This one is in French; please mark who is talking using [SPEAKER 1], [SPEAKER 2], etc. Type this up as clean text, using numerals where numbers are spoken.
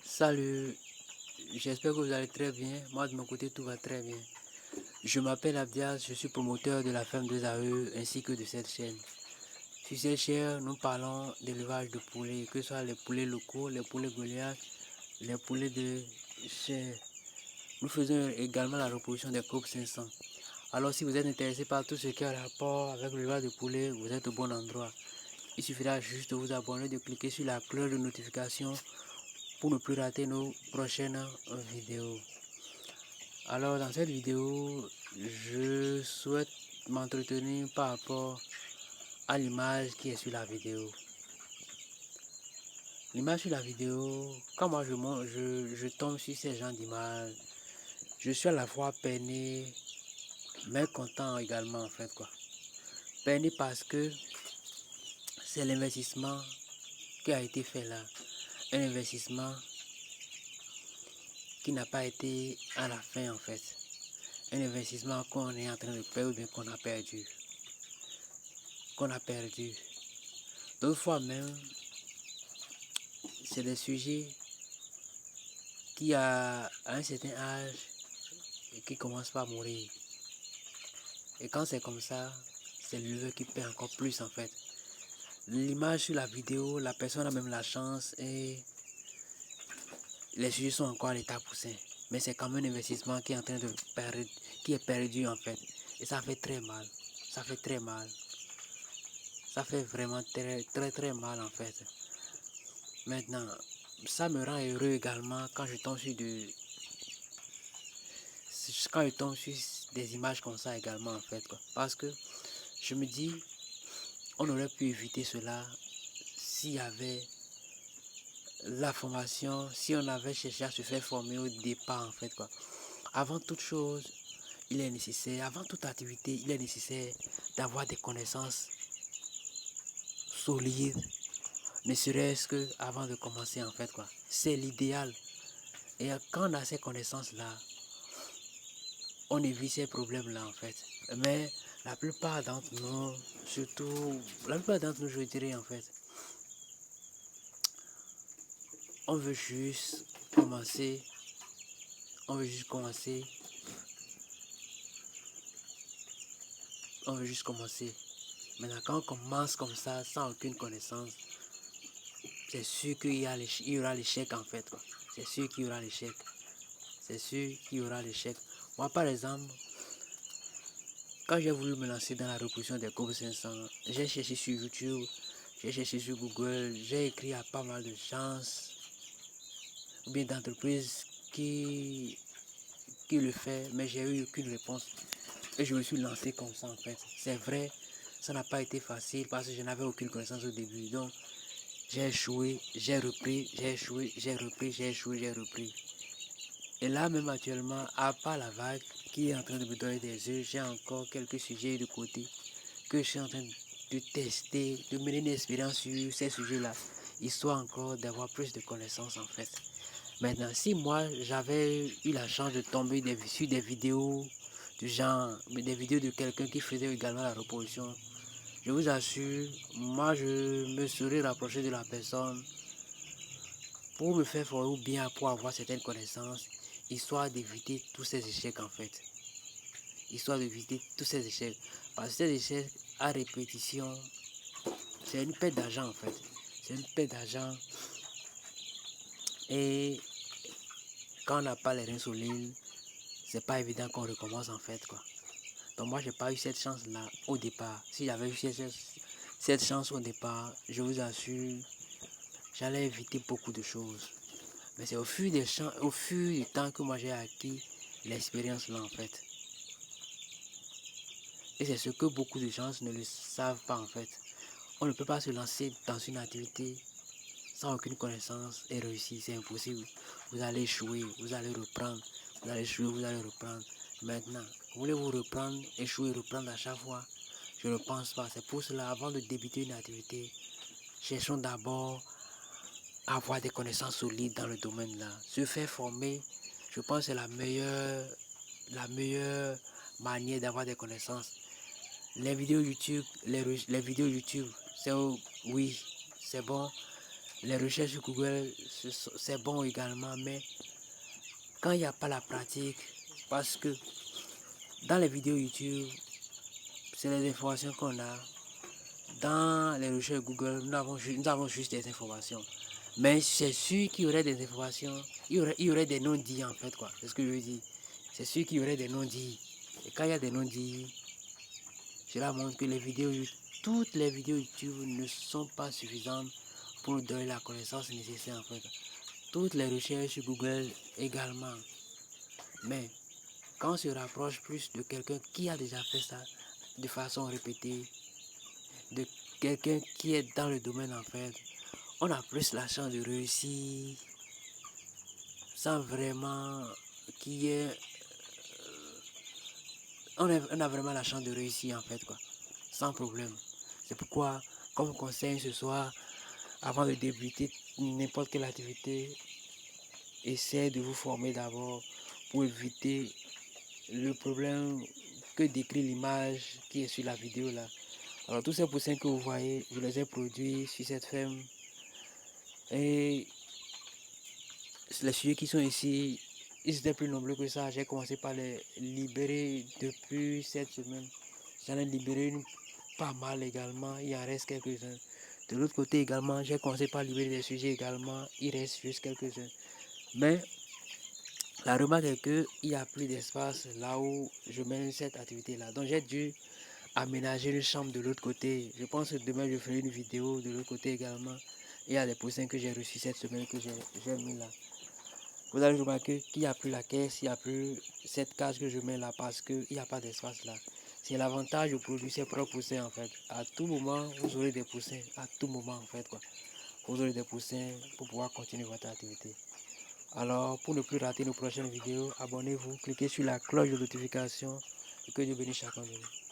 [SPEAKER 1] Salut, j'espère que vous allez très bien. Moi de mon côté tout va très bien. Je m'appelle Abdias, je suis promoteur de la ferme des AE ainsi que de cette chaîne. Sur cette chaîne, nous parlons d'élevage de poulets, que ce soit les poulets locaux, les poulets Goliath, les poulets de chair. Nous faisons également la reproduction des coupes 500. Alors si vous êtes intéressé par tout ce qui a rapport avec l'élevage de poulets, vous êtes au bon endroit. Il suffira juste de vous abonner, de cliquer sur la cloche de notification pour ne plus rater nos prochaines vidéos. Alors dans cette vidéo, je souhaite m'entretenir par rapport à l'image qui est sur la vidéo. L'image sur la vidéo, quand moi je tombe sur ces genres d'images, je suis à la fois peiné, mais content également en fait quoi. Peiné parce que c'est l'investissement qui a été fait là. Un investissement qui n'a pas été à la fin en fait. Un investissement qu'on est en train de perdre ou bien qu'on a perdu. D'autres fois même, c'est des sujets qui a un certain âge et qui commence par mourir. Et quand c'est comme ça, c'est l'éleveur qui paie encore plus en fait. L'image sur la vidéo, la personne a même la chance et les sujets sont encore à l'état poussin. Mais c'est comme un investissement qui est en train de perdre, qui est perdu en fait. Et ça fait très mal. Ça fait très mal. Ça fait vraiment très mal en fait. Maintenant, ça me rend heureux également quand je tombe sur des images comme ça également en fait quoi. Parce que je me dis, on aurait pu éviter cela s'il y avait la formation, si on avait cherché à se faire former au départ en fait quoi. Avant toute chose, il est nécessaire, avant toute activité, il est nécessaire d'avoir des connaissances solides, ne serait-ce que avant de commencer en fait quoi. C'est l'idéal. Et quand on a ces connaissances là, on évite ces problèmes là en fait. Mais la plupart d'entre nous, surtout la plupart d'entre nous je dirais en fait, on veut juste commencer, on veut juste commencer, on veut juste commencer. Maintenant quand on commence comme ça sans aucune connaissance, c'est sûr qu'il y aura l'échec en fait quoi. C'est sûr qu'il y aura l'échec. C'est sûr qu'il y aura l'échec. Moi par exemple, quand j'ai voulu me lancer dans la reproduction des Kobe 500, j'ai cherché sur YouTube, j'ai cherché sur Google, j'ai écrit à pas mal de gens ou bien d'entreprises qui le fait, mais j'ai eu aucune réponse. Et je me suis lancé comme ça en fait. C'est vrai, ça n'a pas été facile parce que je n'avais aucune connaissance au début. Donc j'ai échoué, j'ai repris, j'ai échoué, j'ai repris, j'ai échoué, j'ai repris. Et là même actuellement, à part la vague qui est en train de me donner des yeux, j'ai encore quelques sujets de côté que je suis en train de tester, de mener une expérience sur ces sujets-là, histoire encore d'avoir plus de connaissances en fait. Maintenant, si moi j'avais eu la chance de tomber sur des vidéos du genre, des vidéos de quelqu'un qui faisait également la reproduction, je vous assure, moi je me serais rapproché de la personne pour me faire former ou bien pour avoir certaines connaissances, histoire d'éviter tous ces échecs en fait. Histoire d'éviter tous ces échecs. Parce que ces échecs à répétition, c'est une perte d'argent en fait. C'est une perte d'argent. Et quand on n'a pas les reins solides, c'est pas évident qu'on recommence en fait quoi. Donc moi j'ai pas eu cette chance là au départ. Si j'avais eu cette chance au départ, je vous assure, j'allais éviter beaucoup de choses. Mais c'est au fur du temps que moi j'ai acquis l'expérience là en fait. Et c'est ce que beaucoup de gens ne le savent pas en fait. On ne peut pas se lancer dans une activité sans aucune connaissance et réussir, c'est impossible. Vous allez échouer, vous allez reprendre, vous allez échouer, vous allez reprendre. Maintenant, voulez-vous reprendre, échouer, reprendre à chaque fois? Je ne pense pas. C'est pour cela, avant de débuter une activité, cherchons d'abord à avoir des connaissances solides dans le domaine là. Se faire former, je pense que c'est la meilleure manière d'avoir des connaissances. Les vidéos YouTube, les vidéos YouTube, oui, c'est bon. Les recherches sur Google, c'est bon également, mais quand il n'y a pas la pratique, parce que dans les vidéos YouTube, c'est les informations qu'on a. Dans les recherches Google, nous avons juste des informations. Mais c'est sûr qu'il y aurait des informations, il y aurait des non-dits en fait, quoi. C'est ce que je veux dire. C'est sûr qu'il y aurait des non-dits. Et quand il y a des non-dits, cela montre que toutes les vidéos YouTube ne sont pas suffisantes pour nous donner la connaissance nécessaire en fait. Toutes les recherches sur Google également. Mais quand on se rapproche plus de quelqu'un qui a déjà fait ça de façon répétée, de quelqu'un qui est dans le domaine en fait, on a plus la chance de réussir sans vraiment qu'il y ait... On a vraiment la chance de réussir en fait, quoi, sans problème. C'est pourquoi, comme conseil ce soir, avant de débuter n'importe quelle activité, essayez de vous former d'abord pour éviter le problème que décrit l'image qui est sur la vidéo là. Alors tous ces poussins que vous voyez, je les ai produits sur cette ferme. Et les sujets qui sont ici, ils étaient plus nombreux que ça. J'ai commencé par les libérer depuis cette semaine. J'en ai libéré pas mal également. Il en reste quelques-uns. De l'autre côté également, j'ai commencé par libérer des sujets également. Il reste juste quelques-uns. Mais la remarque est qu'il n'y a plus d'espace là où je mène cette activité-là. Donc j'ai dû aménager une chambre de l'autre côté. Je pense que demain je ferai une vidéo de l'autre côté également. Il y a des poussins que j'ai reçus cette semaine que j'ai mis là. Vous allez remarquer qu'il n'y a plus la caisse, il n'y a plus cette cage que je mets là parce qu'il n'y a pas d'espace là. C'est l'avantage de produire ses propres poussins en fait. À tout moment, vous aurez des poussins. À tout moment en fait, quoi. Vous aurez des poussins pour pouvoir continuer votre activité. Alors, pour ne plus rater nos prochaines vidéos, abonnez-vous, cliquez sur la cloche de notification et que Dieu bénisse chacun de nous.